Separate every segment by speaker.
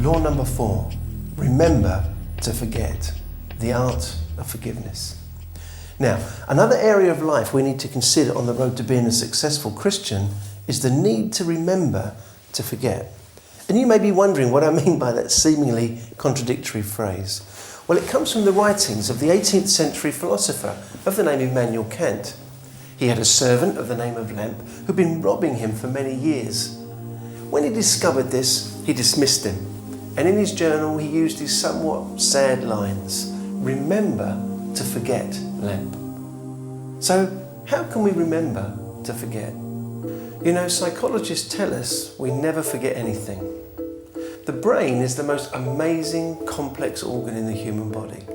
Speaker 1: Law number 4, remember to forget. The art of forgiveness. Now, another area of life we need to consider on the road to being a successful Christian is the need to remember to forget. And you may be wondering what I mean by that seemingly contradictory phrase. Well, it comes from the writings of the 18th century philosopher of the name of Emmanuel. He had a servant of the name of Lamp who'd been robbing him for many years. When he discovered this, he dismissed him. And in his journal, he used these somewhat sad lines. Remember to forget, Lamp. So, how can we remember to forget? You know, psychologists tell us we never forget anything. The brain is the most amazing, complex organ in the human body.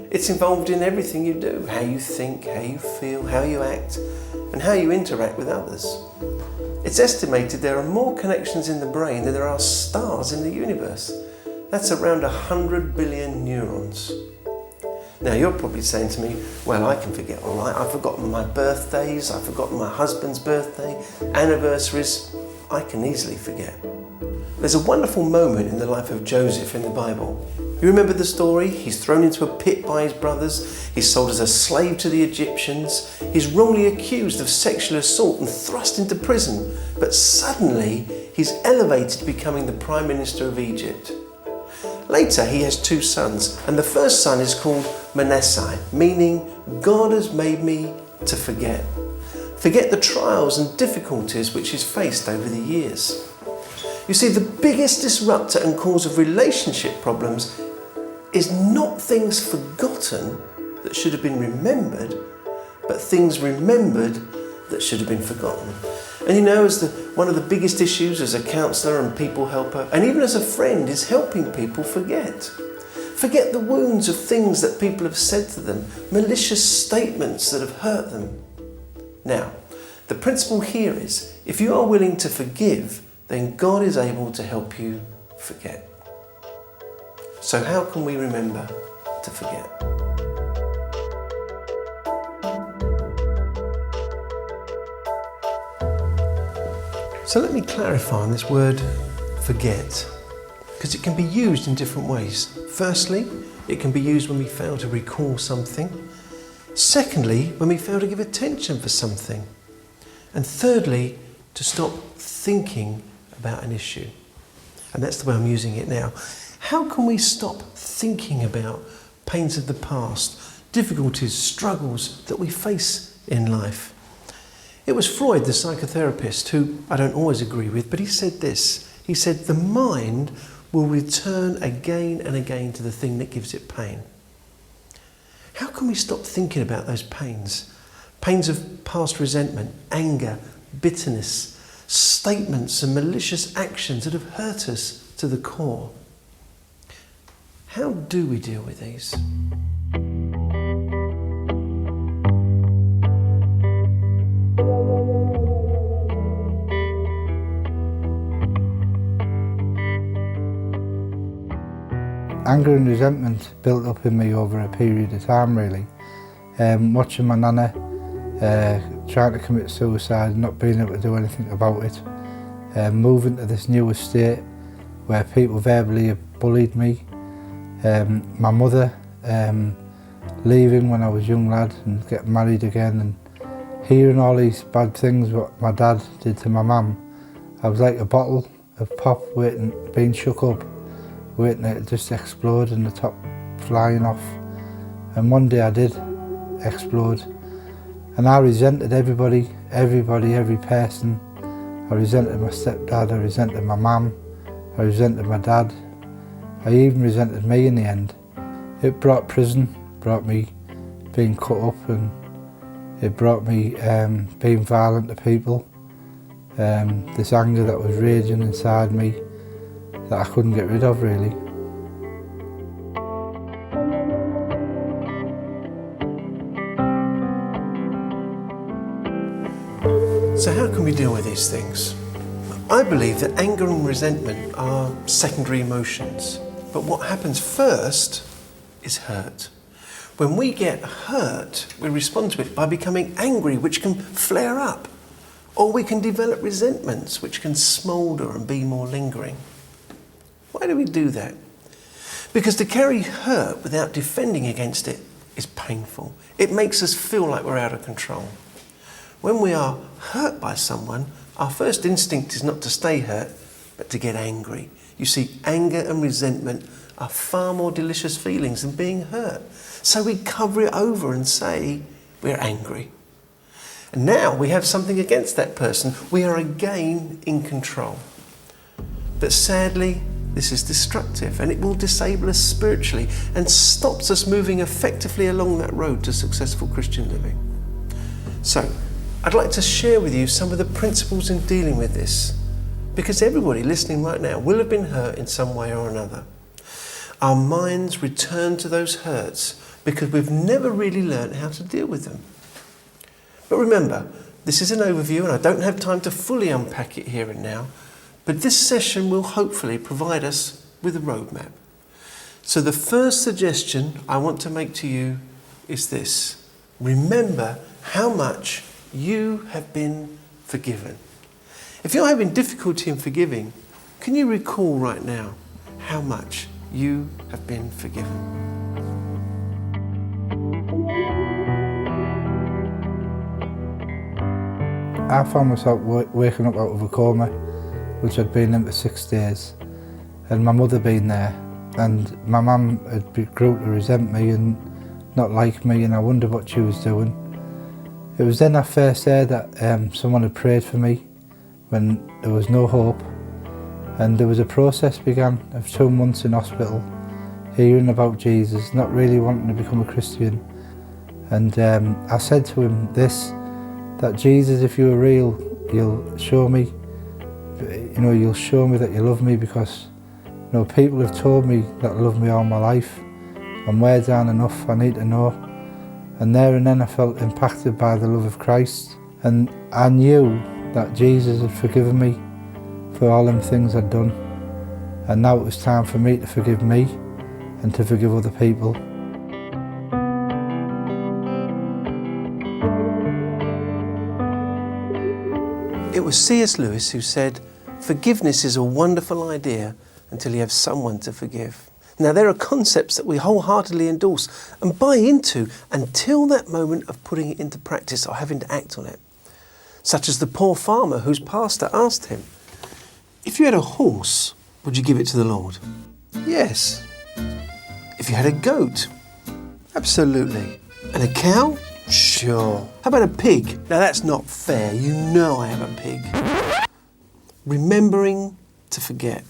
Speaker 1: It's involved in everything you do, how you think, how you feel, how you act, and how you interact with others. It's estimated there are more connections in the brain than there are stars in the universe. That's around 100 billion neurons. Now you're probably saying to me, well, I can forget all right. I've forgotten my birthdays, I've forgotten my husband's birthday, anniversaries. I can easily forget. There's a wonderful moment in the life of Joseph in the Bible. You remember the story? He's thrown into a pit by his brothers. He's sold as a slave to the Egyptians. He's wrongly accused of sexual assault and thrust into prison. But suddenly, he's elevated to becoming the Prime Minister of Egypt. Later, he has 2 sons, and the first son is called Manasseh, meaning God has made me to forget. Forget the trials and difficulties which he's faced over the years. You see, the biggest disruptor and cause of relationship problems is not things forgotten that should have been remembered, but things remembered that should have been forgotten. And you know, as one of the biggest issues as a counsellor and people helper, and even as a friend, is helping people forget. Forget the wounds of things that people have said to them, malicious statements that have hurt them. Now, the principle here is, if you are willing to forgive, then God is able to help you forget. So how can we remember to forget? So let me clarify on this word forget, because it can be used in different ways. Firstly, it can be used when we fail to recall something. Secondly, when we fail to give attention for something. And thirdly, to stop thinking about an issue. And that's the way I'm using it now. How can we stop thinking about pains of the past, difficulties, struggles that we face in life? It was Freud, the psychotherapist, who I don't always agree with, but he said this. He said, the mind will return again and again to the thing that gives it pain. How can we stop thinking about those pains? Pains of past resentment, anger, bitterness, statements and malicious actions that have hurt us to the core. How do we deal with these?
Speaker 2: Anger and resentment built up in me over a period of time, really. Watching my nana trying to commit suicide and not being able to do anything about it. Moving to this new estate where people verbally bullied me. My mother leaving when I was a young lad and getting married again, and hearing all these bad things what my dad did to my mum. I was like a bottle of pop being shook up, waiting to just explode and the top flying off. And one day I did explode. And I resented everybody, every person. I resented my stepdad, I resented my mum, I resented my dad. I even resented me in the end. It brought prison, brought me being cut up, and it brought me being violent to people. This anger that was raging inside me that I couldn't get rid of, really.
Speaker 1: So how can we deal with these things? I believe that anger and resentment are secondary emotions, but what happens first is hurt. When we get hurt, we respond to it by becoming angry, which can flare up, or we can develop resentments, which can smoulder and be more lingering. Why Why do we do that? Because to carry hurt without defending against it is painful. It makes us feel like we're out of control. When we are hurt by someone, our first instinct is not to stay hurt, but to get angry. You see, anger and resentment are far more delicious feelings than being hurt. So we cover it over and say we're angry. And now we have something against that person. We are again in control. But sadly, this is destructive, and it will disable us spiritually and stops us moving effectively along that road to successful Christian living. So, I'd like to share with you some of the principles in dealing with this, because everybody listening right now will have been hurt in some way or another. Our minds return to those hurts because we've never really learned how to deal with them. But remember, this is an overview and I don't have time to fully unpack it here and now, but this session will hopefully provide us with a roadmap. So the first suggestion I want to make to you is this: remember how much you have been forgiven. If you're having difficulty in forgiving, can you recall right now how much you have been forgiven?
Speaker 2: I found myself waking up out of a coma, which I'd been in for 6 days, and my mother being there, and my mum had grew to resent me and not like me, and I wondered what she was doing. It was then I first heard that someone had prayed for me when there was no hope, and there was a process began of 2 months in hospital, hearing about Jesus, not really wanting to become a Christian. And I said to him this, that Jesus, if you are real, you'll show me, you'll show me that you love me, because people have told me that they love me all my life, and words aren't enough, I need to know. And there and then I felt impacted by the love of Christ, and I knew that Jesus had forgiven me for all them things I'd done, and now it was time for me to forgive me and to forgive other people.
Speaker 1: It was C.S. Lewis who said, "Forgiveness is a wonderful idea until you have someone to forgive." Now, there are concepts that we wholeheartedly endorse and buy into until that moment of putting it into practice or having to act on it. Such as the poor farmer whose pastor asked him, "If you had a horse, would you give it to the Lord?" Yes. If you had a goat? Absolutely. And a cow? Sure. How about a pig? Now that's not fair. You know I have a pig. Remembering to forget.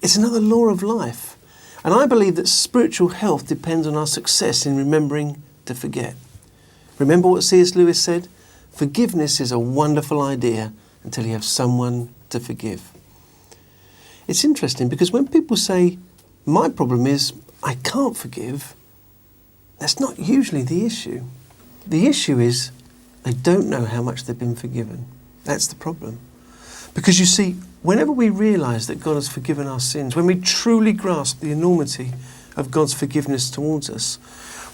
Speaker 1: It's another law of life. And I believe that spiritual health depends on our success in remembering to forget. Remember what C.S. Lewis said? Forgiveness is a wonderful idea until you have someone to forgive. It's interesting because when people say, my problem is I can't forgive, that's not usually the issue. The issue is they don't know how much they've been forgiven. That's the problem. Because you see, whenever we realise that God has forgiven our sins, when we truly grasp the enormity of God's forgiveness towards us,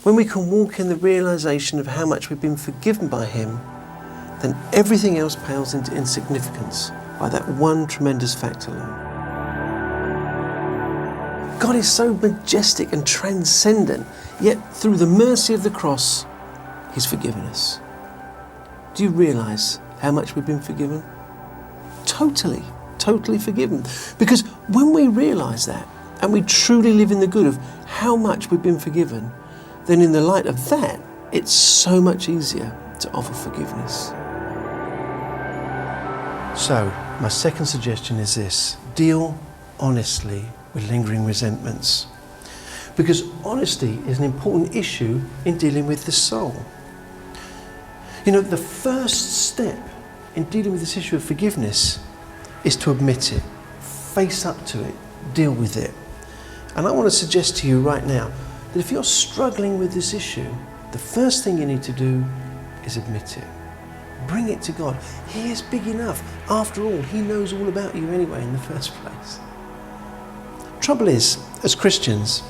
Speaker 1: when we can walk in the realisation of how much we've been forgiven by Him, then everything else pales into insignificance by that one tremendous fact alone. God is so majestic and transcendent, yet through the mercy of the cross, He's forgiven us. Do you realise how much we've been forgiven? Totally forgiven. Because when we realise that, and we truly live in the good of how much we've been forgiven, then in the light of that, it's so much easier to offer forgiveness. So, my second suggestion is this: deal honestly with lingering resentments. Because honesty is an important issue in dealing with the soul. The first step in dealing with this issue of forgiveness is to admit it, face up to it, deal with it. And I want to suggest to you right now that if you're struggling with this issue, the first thing you need to do is admit it. Bring it to God. He is big enough. After all, He knows all about you anyway in the first place. Trouble is, as Christians,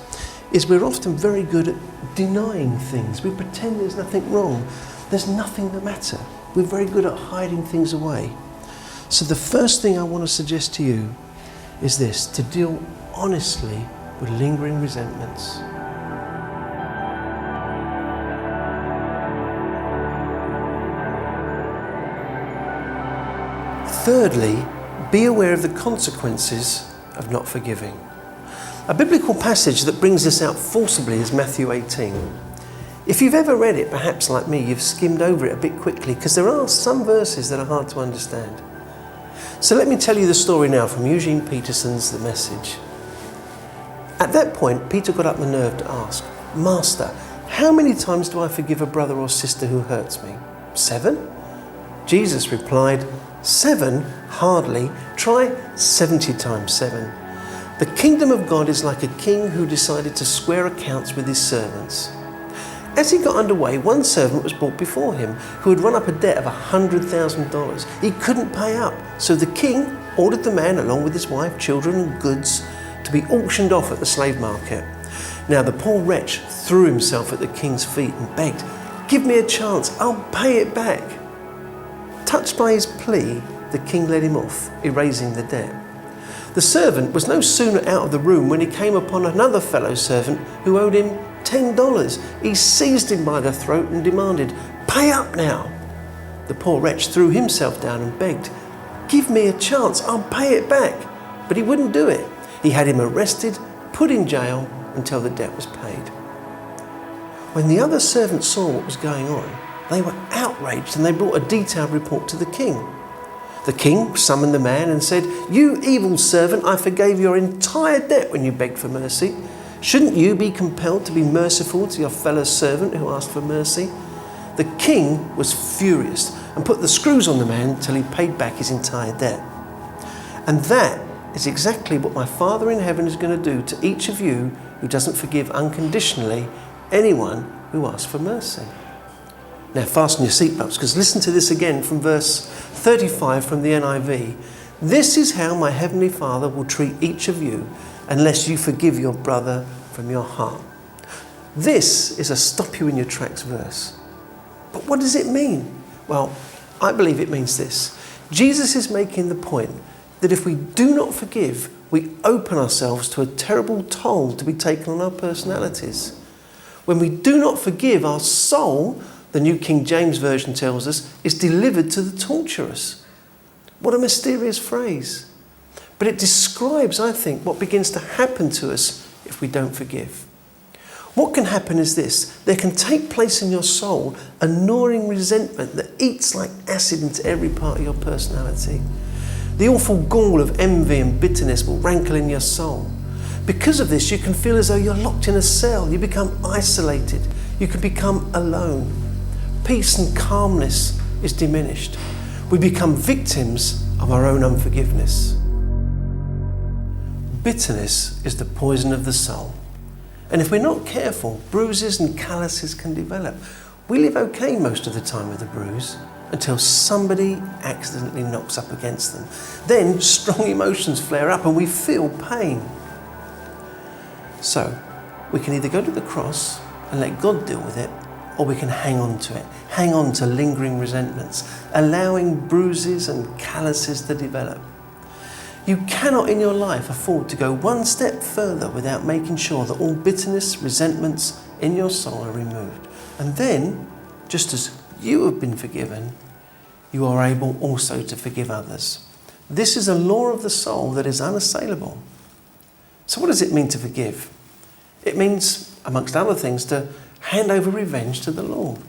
Speaker 1: is we're often very good at denying things. We pretend there's nothing wrong. There's nothing the matter. We're very good at hiding things away. So the first thing I want to suggest to you is this: to deal honestly with lingering resentments. Thirdly, be aware of the consequences of not forgiving. A biblical passage that brings this out forcibly is Matthew 18. If you've ever read it, perhaps like me, you've skimmed over it a bit quickly because there are some verses that are hard to understand. So let me tell you the story now from Eugene Peterson's The Message. At that point, Peter got up the nerve to ask, "Master, how many times do I forgive a brother or sister who hurts me? 7? Jesus replied, 7? Hardly. Try 70 times 7. The kingdom of God is like a king who decided to square accounts with his servants. As he got underway, one servant was brought before him who had run up a debt of $100,000. He couldn't pay up, so the king ordered the man, along with his wife, children and goods, to be auctioned off at the slave market. Now the poor wretch threw himself at the king's feet and begged, "Give me a chance, I'll pay it back." Touched by his plea, the king let him off, erasing the debt. The servant was no sooner out of the room when he came upon another fellow servant who owed him $10. He seized him by the throat and demanded, "Pay up now." The poor wretch threw himself down and begged, "Give me a chance, I'll pay it back." But he wouldn't do it. He had him arrested, put in jail until the debt was paid. When the other servants saw what was going on, they were outraged and they brought a detailed report to the king. The king summoned the man and said, "You evil servant, I forgave your entire debt when you begged for mercy. Shouldn't you be compelled to be merciful to your fellow servant who asked for mercy?" The king was furious and put the screws on the man until he paid back his entire debt. And that is exactly what my Father in heaven is going to do to each of you who doesn't forgive unconditionally anyone who asks for mercy. Now fasten your seatbelts, because listen to this again from verse 35 from the NIV. "This is how my heavenly Father will treat each of you unless you forgive your brother from your heart." This is a stop you in your tracks verse. But what does it mean? Well, I believe it means this. Jesus is making the point that if we do not forgive, we open ourselves to a terrible toll to be taken on our personalities. When we do not forgive, our soul, the New King James Version tells us, is delivered to the torturers. What a mysterious phrase. But it describes, I think, what begins to happen to us if we don't forgive. What can happen is this: there can take place in your soul a gnawing resentment that eats like acid into every part of your personality. The awful gall of envy and bitterness will rankle in your soul. Because of this, you can feel as though you're locked in a cell. You become isolated. You can become alone. Peace and calmness is diminished. We become victims of our own unforgiveness. Bitterness is the poison of the soul. And if we're not careful, bruises and calluses can develop. We live okay most of the time with a bruise until somebody accidentally knocks up against them. Then strong emotions flare up and we feel pain. So we can either go to the cross and let God deal with it, or we can hang on to it, hang on to lingering resentments, allowing bruises and calluses to develop. You cannot in your life afford to go one step further without making sure that all bitterness, resentments in your soul are removed. And then, just as you have been forgiven, you are able also to forgive others. This is a law of the soul that is unassailable. So what does it mean to forgive? It means, amongst other things, to hand over revenge to the Lord.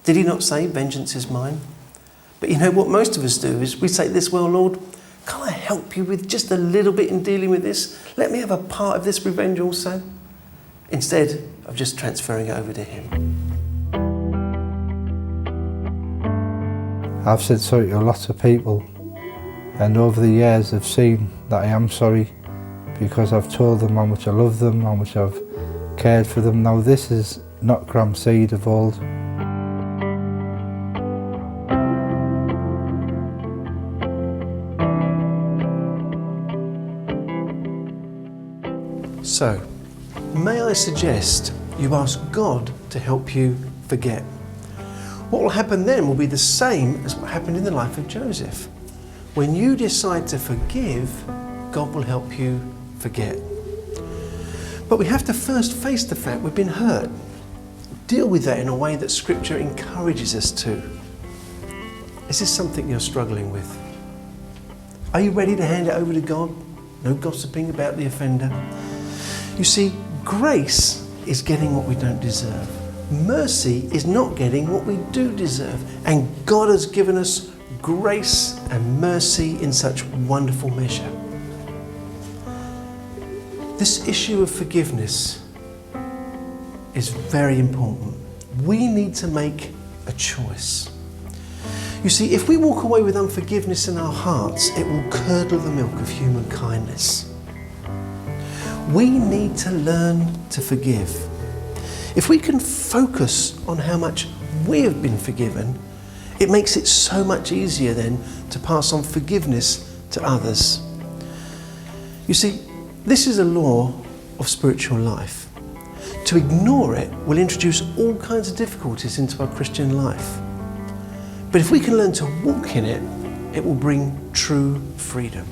Speaker 1: Did he not say, "Vengeance is mine"? But you know what most of us do is we say this, "Well, Lord, can I help you with just a little bit in dealing with this? Let me have a part of this revenge also." Instead of just transferring it over to him.
Speaker 2: I've said sorry to lots of people, and over the years I've seen that I am sorry because I've told them how much I love them, how much I've cared for them. Now this is not gram seed of old.
Speaker 1: So, may I suggest you ask God to help you forget. What will happen then will be the same as what happened in the life of Joseph. When you decide to forgive, God will help you forget. But we have to first face the fact we've been hurt. Deal with that in a way that Scripture encourages us to. Is this something you're struggling with? Are you ready to hand it over to God? No gossiping about the offender. You see, grace is getting what we don't deserve. Mercy is not getting what we do deserve. And God has given us grace and mercy in such wonderful measure. This issue of forgiveness is very important. We need to make a choice. You see, if we walk away with unforgiveness in our hearts, it will curdle the milk of human kindness. We need to learn to forgive. If we can focus on how much we have been forgiven, it makes it so much easier then to pass on forgiveness to others. You see, this is a law of spiritual life. To ignore it will introduce all kinds of difficulties into our Christian life. But if we can learn to walk in it, it will bring true freedom.